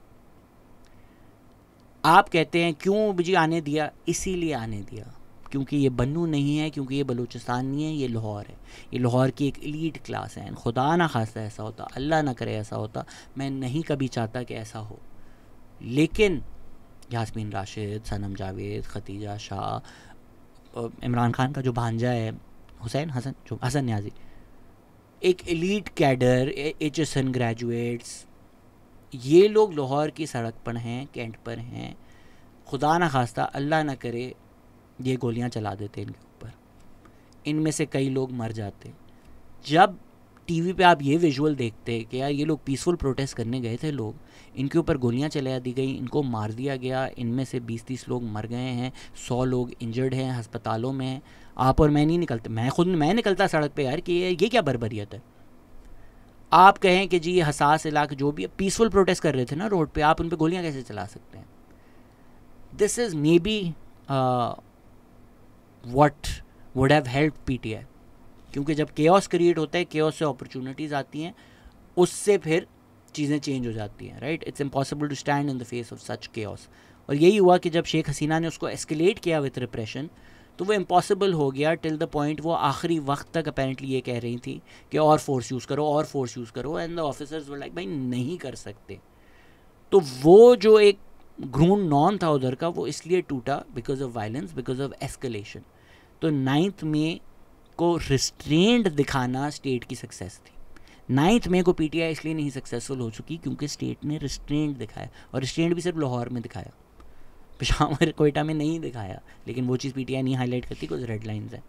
आप कहते हैं क्यों जी आने दिया, इसीलिए आने दिया क्योंकि ये बन्नू नहीं है, क्योंकि ये बलूचिस्तान नहीं है, ये लाहौर है, ये लाहौर की एक एलीट क्लास है। खुदा ना खास्ता ऐसा होता, अल्लाह ना करे ऐसा होता, मैं नहीं कभी चाहता कि ऐसा हो, लेकिन यास्मीन राशिद, सनम जावेद, खतीजा शाह, इमरान खान का जो भांजा है हुसैन हसन, जो हसन न्याजी, एक एलीट कैडर, HSN ग्रेजुएट्स, ये लोग लाहौर की सड़क पर हैं, कैंट पर हैं। खुदा ना खास्ता अल्लाह ना करे ये गोलियां चला देते इनके ऊपर, इनमें से कई लोग मर जाते। जब टीवी पे आप ये विजुअल देखते कि यार ये लोग पीसफुल प्रोटेस्ट करने गए थे, लोग इनके ऊपर गोलियां चला दी गई, इनको मार दिया गया, इनमें से 20-30 लोग मर गए हैं, 100 लोग इंजर्ड हैं, अस्पतालों में हैं। आप और मैं नहीं निकलते, मैं निकलता सड़क पे यार कि ये क्या बर्बरियत है। आप कहें कि जी ये हसास इलाके जो भी पीसफुल प्रोटेस्ट कर रहे थे ना रोड पे, आप उन पे गोलियां कैसे चला सकते हैं? This is may be what would have helped PTI, क्योंकि जब केओस क्रिएट होता है, केओस से अपॉर्चुनिटीज़ आती हैं, उससे फिर चीज़ें चेंज हो जाती हैं, right. It's impossible to stand in the face of such chaos. और यही हुआ कि जब शेख हसीना ने उसको एस्केलेट किया विथ रिप्रेशन, तो वो इम्पॉसिबल हो गया टिल द पॉइंट वो आखिरी वक्त तक अपेरेंटली ये कह रही थी कि और फोर्स यूज़ करो, और फोर्स यूज़ करो, and the officers were like भाई नहीं कर सकते। तो वो जो एक ग्रून नॉन था उधर का, वो इसलिए टूटा because of violence, because of escalation. तो 9 मई को रिस्ट्रेंड दिखाना स्टेट की सक्सेस थी। 9 मई को पीटीआई इसलिए नहीं सक्सेसफुल हो चुकी क्योंकि स्टेट ने रिस्ट्रेंड दिखाया, और रिस्ट्रेंड भी सिर्फ लाहौर में दिखाया, पेशावर कोयटा में नहीं दिखाया। लेकिन वो चीज़ पीटीआई नहीं हाईलाइट करती, कुछ रेड लाइन्स हैं।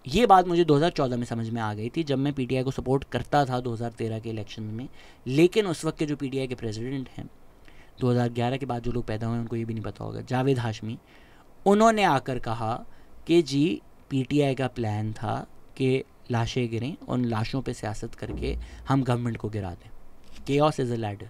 ये बात मुझे 2014 में समझ में आ गई थी, जब मैं पीटीआई को सपोर्ट करता था 2013 के इलेक्शन में। लेकिन उस वक्त के जो पीटीआई के प्रेसिडेंट हैं, 2011 के बाद जो लोग पैदा हुए उनको ये भी नहीं पता होगा, जावेद हाशमी, उन्होंने आकर कहा कि जी पीटीआई का प्लान था कि लाशें गिरें, उन लाशों पे सियासत करके हम गवर्नमेंट को गिरा दें। Chaos is a ladder.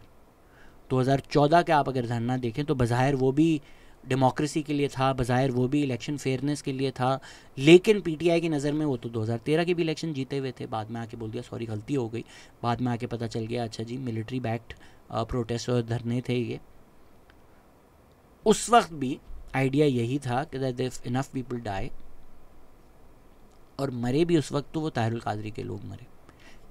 2014 के आप अगर धरना देखें तो बज़ाहिर वो भी डेमोक्रेसी के लिए था, बज़ाहिर वो भी इलेक्शन फेयरनेस के लिए था, लेकिन पीटीआई की नज़र में वो तो 2013 के भी इलेक्शन जीते हुए थे। बाद में आके बोल दिया सॉरी गलती हो गई, बाद में आके पता चल गया अच्छा जी मिलिट्री बैक्ड प्रोटेस्ट और धरने थे ये। उस वक्त भी आइडिया यही था कि that if enough people die, और मरे भी उस वक्त तो वो ताहिरुल कादरी के लोग मरे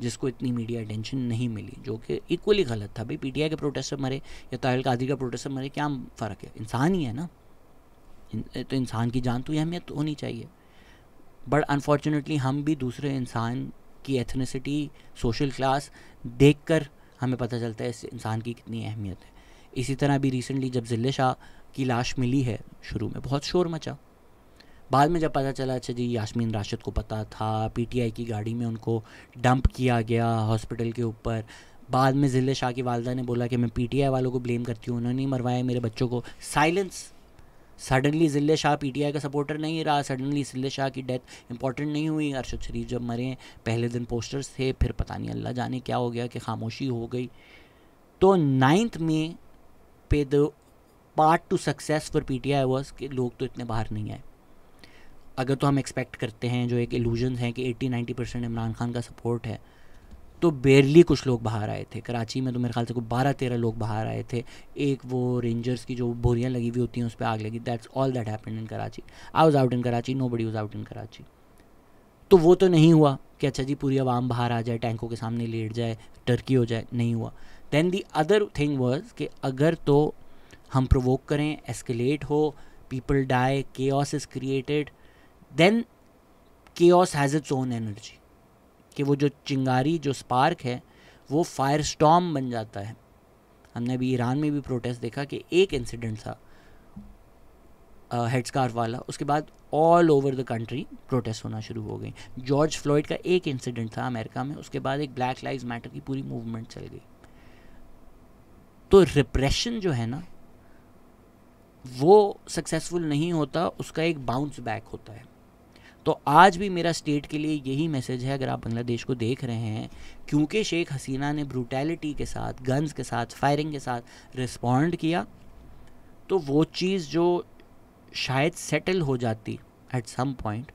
जिसको इतनी मीडिया अटेंशन नहीं मिली, जो कि इक्वली गलत था। भाई पीटीआई के प्रोटेस्टर मरे या ताहिरुल कादरी का प्रोटेस्टर मरे, क्या फ़र्क है, इंसान ही है ना, तो इंसान की जान तो अहमियत तो होनी चाहिए। बट अनफॉर्चुनेटली हम भी दूसरे इंसान की एथनिसिटी, सोशल क्लास देखकर हमें पता चलता है इस इंसान की कितनी अहमियत है। इसी तरह भी रिसेंटली जब जिले शाह की लाश मिली है, शुरू में बहुत शोर मचा, बाद में जब पता चला अच्छा जी यास्मीन राशिद को पता था, पीटीआई की गाड़ी में उनको डंप किया गया हॉस्पिटल के ऊपर। बाद में ज़िले शाह की वालदा ने बोला कि मैं पीटीआई वालों को ब्लेम करती हूँ, उन्होंने ही मरवाया मेरे बच्चों को। साइलेंस। सडनली ज़िले शाह पीटीआई का सपोर्टर नहीं रहा, सडनली ज़िले शाह की डेथ इंपॉर्टेंट नहीं हुई। अरशद शरीफ जब मरे पहले दिन पोस्टर्स थे, फिर पता नहीं अल्लाह जाने क्या हो गया कि खामोशी हो गई। तो 9 मई पे the part two success for PTI was कि लोग तो इतने बाहर नहीं आए। अगर तो हम एक्सपेक्ट करते हैं, जो एक इल्यूजन है कि 80-90% इमरान खान का सपोर्ट है, तो बेरली कुछ लोग बाहर आए थे। कराची में तो मेरे ख्याल से कोई 12-13 लोग बाहर आए थे। एक वो रेंजर्स की जो बोरियां लगी हुई होती हैं उस पर आग लगी। That's all that happened in Karachi. I was out in Karachi, nobody was out in Karachi. तो वो तो नहीं हुआ कि अच्छा जी पूरी आवाम बाहर आ जाए, टैंकों के सामने लेट जाए, टर्की हो जाए, नहीं हुआ। Then the other thing was कि अगर तो हम प्रोवोक करें, एस्केलेट हो, people die, chaos is created, then chaos has its own energy, कि वो जो चिंगारी, जो स्पार्क है, वो फायर स्टॉर्म बन जाता है। हमने अभी ईरान में भी प्रोटेस्ट देखा कि एक इंसिडेंट था हेडस्कार्फ वाला, उसके बाद all over the country protest होना शुरू हो गई। जॉर्ज फ्लॉयड का एक इंसिडेंट था अमेरिका में, उसके बाद एक ब्लैक लाइव्स मैटर की पूरी मूवमेंट चल गई। तो रिप्रेशन जो है ना, वो सक्सेसफुल नहीं होता, उसका एक बाउंस बैक होता है। तो आज भी मेरा स्टेट के लिए यही मैसेज है, अगर आप बांग्लादेश को देख रहे हैं, क्योंकि शेख हसीना ने ब्रूटैलिटी के साथ, गन्स के साथ, फायरिंग के साथ रिस्पॉन्ड किया, तो वो चीज़ जो शायद सेटल हो जाती एट सम पॉइंट,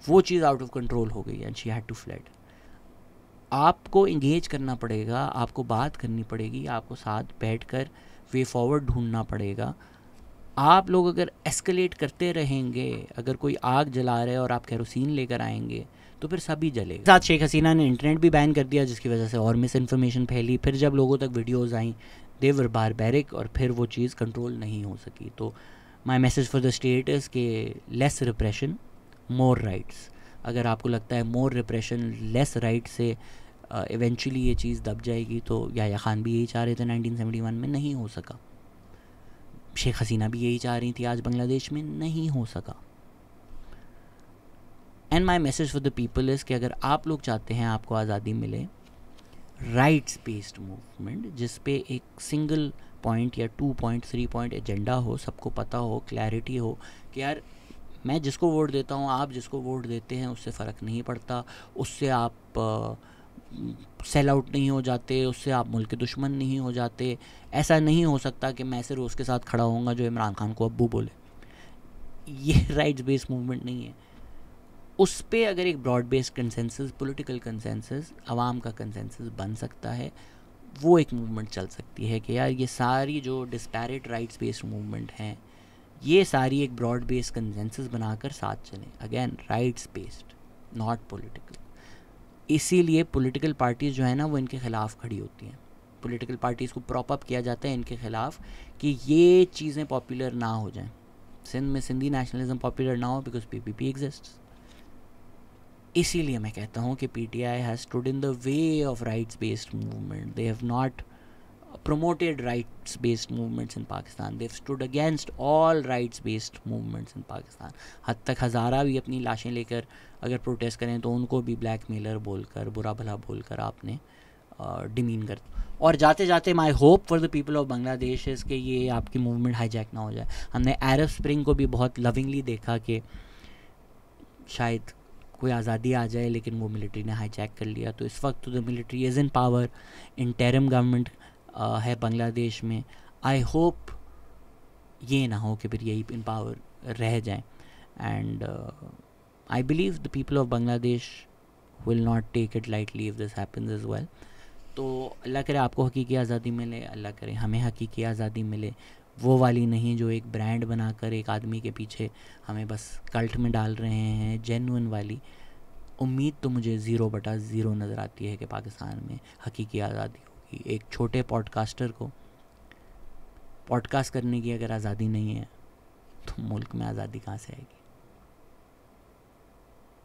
वो चीज़ आउट ऑफ कंट्रोल हो गई and she had to fled. आपको इंगेज करना पड़ेगा, आपको बात करनी पड़ेगी, आपको साथ बैठकर वे फॉरवर्ड ढूंढना पड़ेगा। आप लोग अगर एस्केलेट करते रहेंगे, अगर कोई आग जला रहे हैं और आप केरोसिन लेकर आएंगे, तो फिर सभी जलेगा। साथ शेख हसीना ने इंटरनेट भी बैन कर दिया, जिसकी वजह से और मिस इन्फॉर्मेशन फैली। फिर जब लोगों तक वीडियोज़ आई, दे वर बारबैरिक, और फिर वो चीज़ कंट्रोल नहीं हो सकी। तो my message for the state is के लेस रिप्रेशन, मोर राइट्स। अगर आपको लगता है मोर रिप्रेशन, लेस राइट से इवेंचुअली ये चीज़ दब जाएगी, तो याह्या खान भी यही चाह रहे थे 1971 में, नहीं हो सका। शेख हसीना भी यही चाह रही थी, आज बांग्लादेश में नहीं हो सका। And my message for the people is कि अगर आप लोग चाहते हैं आपको आज़ादी मिले, राइट्स बेस्ड मूवमेंट जिस पे एक सिंगल पॉइंट या 2 पॉइंट 3 पॉइंट एजेंडा हो, सबको पता हो, क्लैरिटी हो कि यार मैं जिसको वोट देता हूँ, आप जिसको वोट देते हैं, उससे फ़र्क नहीं पड़ता, उससे आप सेल आउट नहीं हो जाते, उससे आप मुल्क के दुश्मन नहीं हो जाते। ऐसा नहीं हो सकता कि मैं सिर्फ उसके साथ खड़ा होऊंगा जो इमरान खान को अब्बू बोले। ये राइट्स बेस्ड मूवमेंट नहीं है। उस पे अगर एक broad based consensus, political consensus, आवाम का कंसेंसस बन सकता है, वो एक मूवमेंट चल सकती है कि यार ये सारी जो डिस्पैरेट राइट्स बेस्ड मूवमेंट हैं, ये सारी एक ब्रॉड बेस्ड कंसेंसस बनाकर साथ चलें। Again rights based, not political. इसीलिए पॉलिटिकल पार्टीज़ जो है ना, वो इनके ख़िलाफ़ खड़ी होती हैं। पॉलिटिकल पार्टीज़ को प्रॉप अप किया जाता है इनके ख़िलाफ़ कि ये चीज़ें पॉपुलर ना हो जाएं। सिंध में सिंधी नेशनलिज्म पॉपुलर ना हो बिकॉज पीपीपी एग्जिस्ट्स। इसीलिए मैं कहता हूँ कि PTI has stood in the way of rights based movement. They have not promoted rights based movements in Pakistan. They've stood against all rights based movements in Pakistan. हद तक हज़ारा भी अपनी लाशें लेकर अगर प्रोटेस्ट करें तो उनको भी ब्लैकमेलर बोलकर, बुरा भला बोलकर आपने डिमीन कर। और जाते जाते my hope for the people of Bangladesh is कि ये आपकी मूवमेंट हाईजैक ना हो जाए। हमने अरब स्प्रिंग को भी बहुत लविंगली देखा कि शायद कोई आज़ादी आ जाए, लेकिन वो मिलिट्री ने हाईजैक कर लिया। तो इस वक्त the military is in power, interim government है बांग्लादेश में। आई होप ये ना हो कि फिर यही इन पावर रह जाएं। And I believe the people of Bangladesh will not take it lightly if this happens as well. तो अल्लाह करे आपको हकीकी आज़ादी मिले, अल्लाह करे हमें हकीकी आज़ादी मिले, वो वाली नहीं जो एक ब्रांड बनाकर एक आदमी के पीछे हमें बस कल्ट में डाल रहे हैं। जेन्युइन वाली उम्मीद तो मुझे 0/0 नज़र आती है कि पाकिस्तान में हकीकी आज़ादी। एक छोटे पॉडकास्टर को पॉडकास्ट करने की अगर आज़ादी नहीं है, तो मुल्क में आज़ादी कहाँ से आएगी।